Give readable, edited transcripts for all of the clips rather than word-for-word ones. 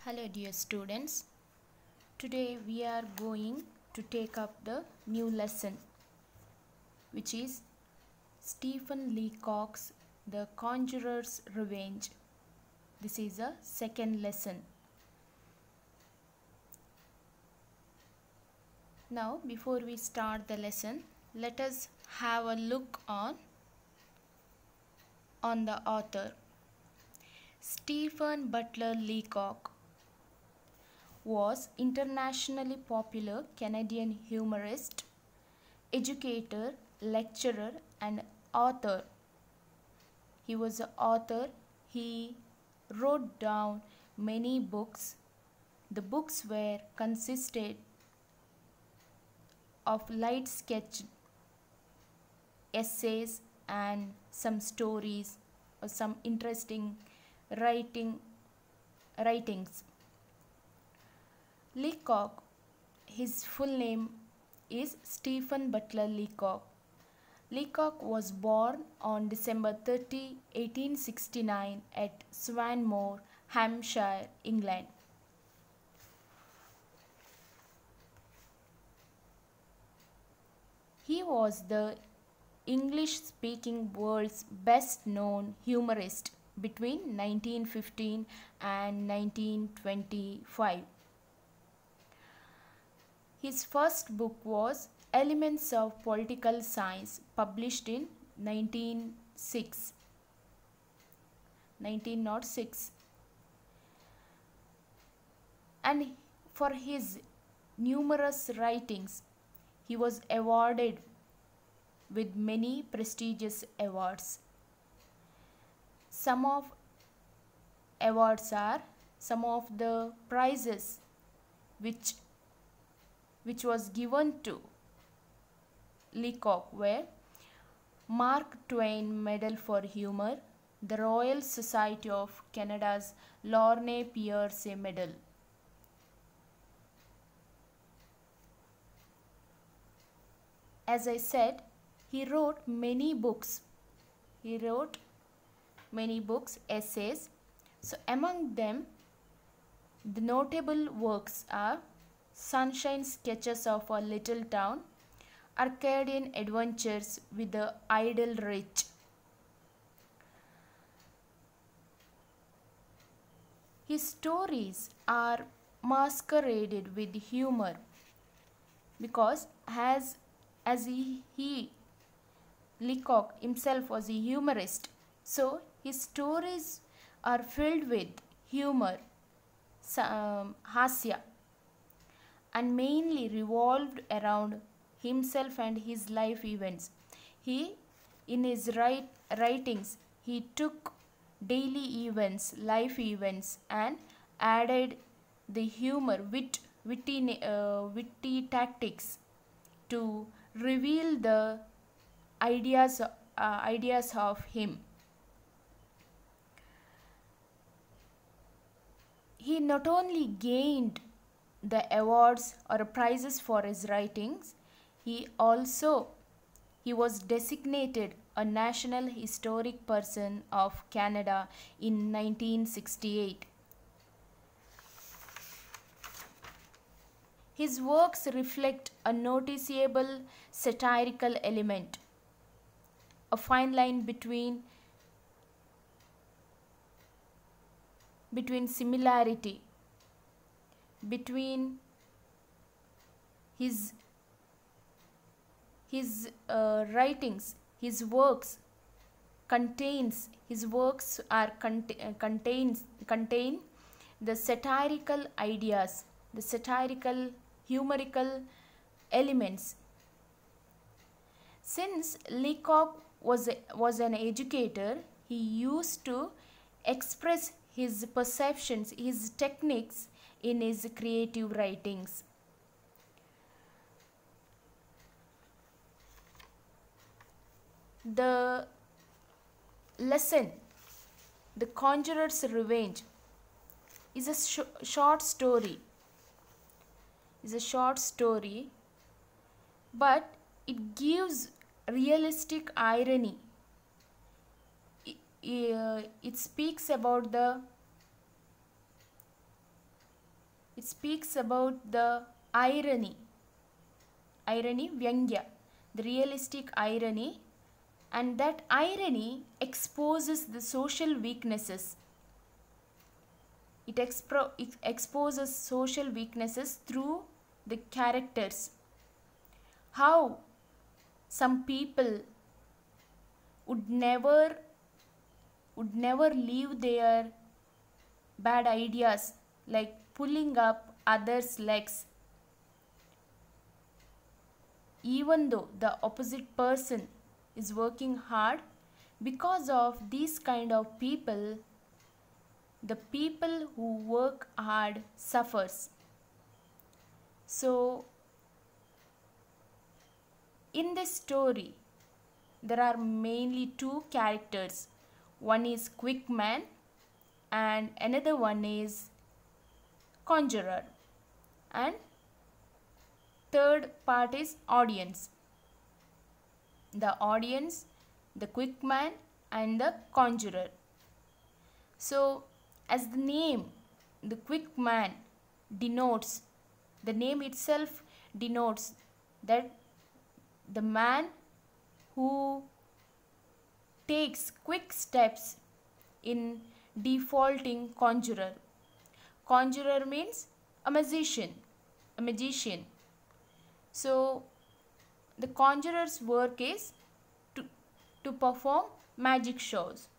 Hello dear students, today we are going to take up the new lesson which is Stephen Leacock's The Conjurer's Revenge. This is a second lesson. Now before we start the lesson, let us have a look on the author. Stephen Butler Leacock was internationally popular Canadian humorist, educator, lecturer and author. He was an author. He wrote down many books. The books were consisted of light sketch essays and some stories or some interesting writings. Leacock, his full name is Stephen Butler Leacock. Leacock was born on December 30, 1869 at Swanmore, Hampshire, England. He was the English-speaking world's best-known humorist between 1915 and 1925. His first book was Elements of Political Science, published in 1906. And for his numerous writings, he was awarded with many prestigious awards. Some of the prizes which was given to Leacock were Mark Twain Medal for Humor, the Royal Society of Canada's Lorne Pierce Medal. As I said, he wrote many books. Essays. So among them, the notable works are Sunshine Sketches of a Little Town, Arcadian Adventures with the Idle Rich. His stories are masqueraded with humor because Leacock himself was a humorist, so his stories are filled with humor, hasya, and mainly revolved around himself and his life events. In his writings, he took daily events, life events, and added the humor, witty tactics to reveal the ideas of him. He not only gained the awards or prizes for his writings, he was designated a National Historic Person of Canada in 1968. His works reflect a noticeable satirical element, a fine line between similarity between his writings. His works contain the satirical ideas, the satirical humorical elements. Since Leacock was an educator, he used to express his perceptions, his techniques in his creative writings. The lesson, The Conjurer's Revenge, is a short story. But it gives realistic irony. It speaks about the speaks about the irony, vyangya, the realistic irony, and that irony exposes the social weaknesses. It exposes social weaknesses through the characters. How some people would never leave their bad ideas, like pulling up others' legs, even though the opposite person is working hard. Because of these kind of people, the people who work hard suffers. So in this story there are mainly two characters. One is Quick Man and another one is Conjurer, and third part is audience. The audience, the Quick Man and the Conjurer. So as the name, the Quick Man denotes, the name itself denotes that the man who takes quick steps in defaulting conjurer. Conjurer means a magician. So the conjurer's work is to perform magic shows.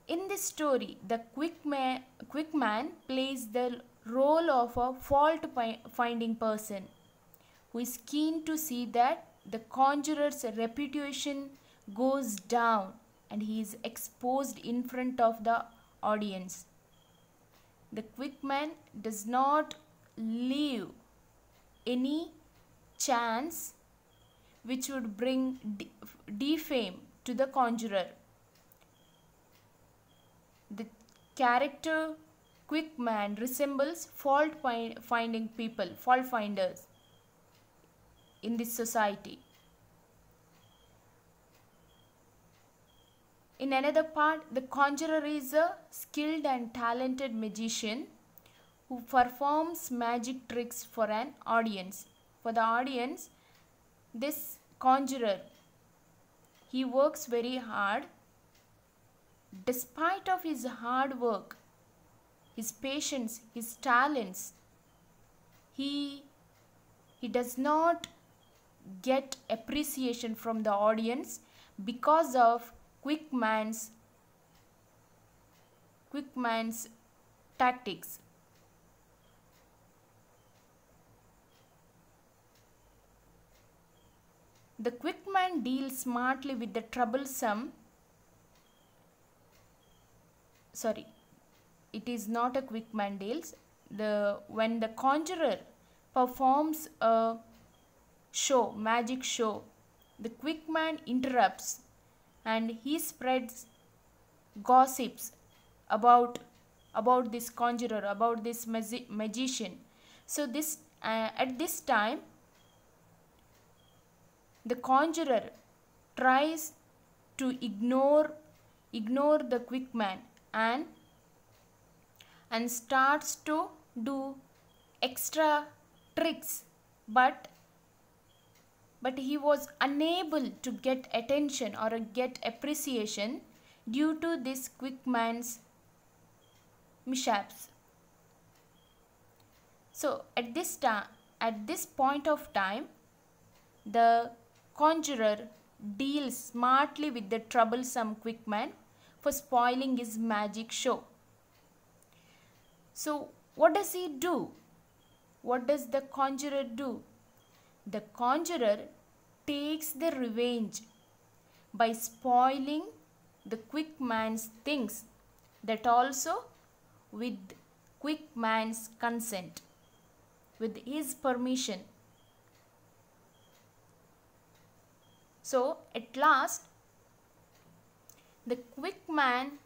In this story, the quick man plays the role of a fault finding person who is keen to see that the conjurer's reputation goes down and he is exposed in front of the audience. The Quick Man does not leave any chance which would bring defame to the conjurer. The character Quick Man resembles fault finding people, fault finders in this society. In another part, the conjurer is a skilled and talented magician who performs magic tricks for an audience. For the audience, this conjurer, he works very hard. Despite of his hard work, his patience, his talents, he does not get appreciation from the audience because of Quick Man's tactics. The Quick Man deals smartly with the troublesome. Sorry, it is not a Quick Man deals. When the conjurer performs a show, magic show, the Quick Man interrupts and he spreads gossips about this conjurer, about this magician. So this at this time, the conjurer tries to ignore the Quick Man and starts to do extra tricks, but he was unable to get attention or get appreciation due to this Quick Man's mishaps. So at this point of time, the conjurer deals smartly with the troublesome Quick Man for spoiling his magic show. So what does he do? What does the conjurer do? The conjurer takes the revenge by spoiling the Quick Man's things, that also with Quick Man's consent, with his permission. So at last, the Quick Man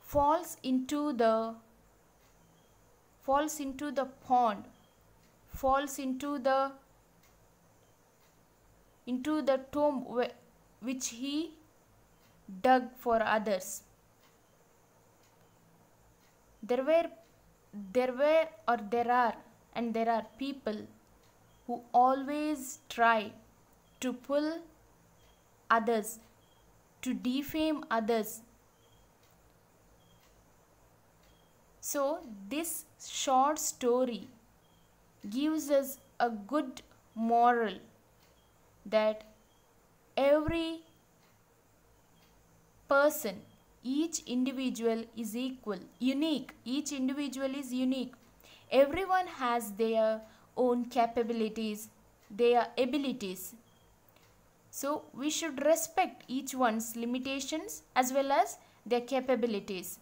falls into the pond, falls into the tomb which he dug for others. There were, there were, or there are, and there are people who always try to pull others, to defame others. So, this short story gives us a good moral that every person, each individual is equal, unique. Each individual is unique. Everyone has their own capabilities, their abilities. So we should respect each one's limitations as well as their capabilities.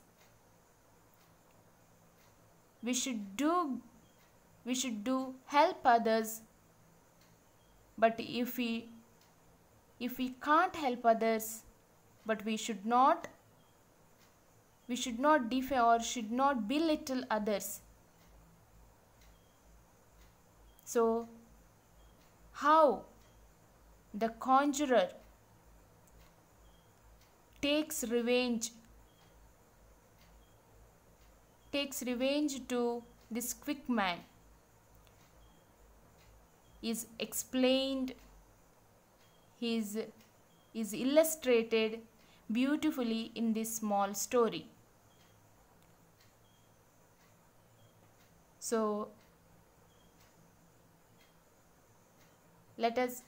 We should do help others, but if we can't help others, but we should not defame or should not belittle others. So how the conjurer takes revenge to this quick man is explained, is illustrated beautifully in this small story. So let us,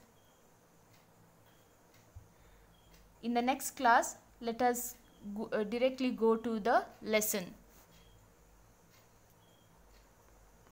in the next class, let us directly go to the lesson.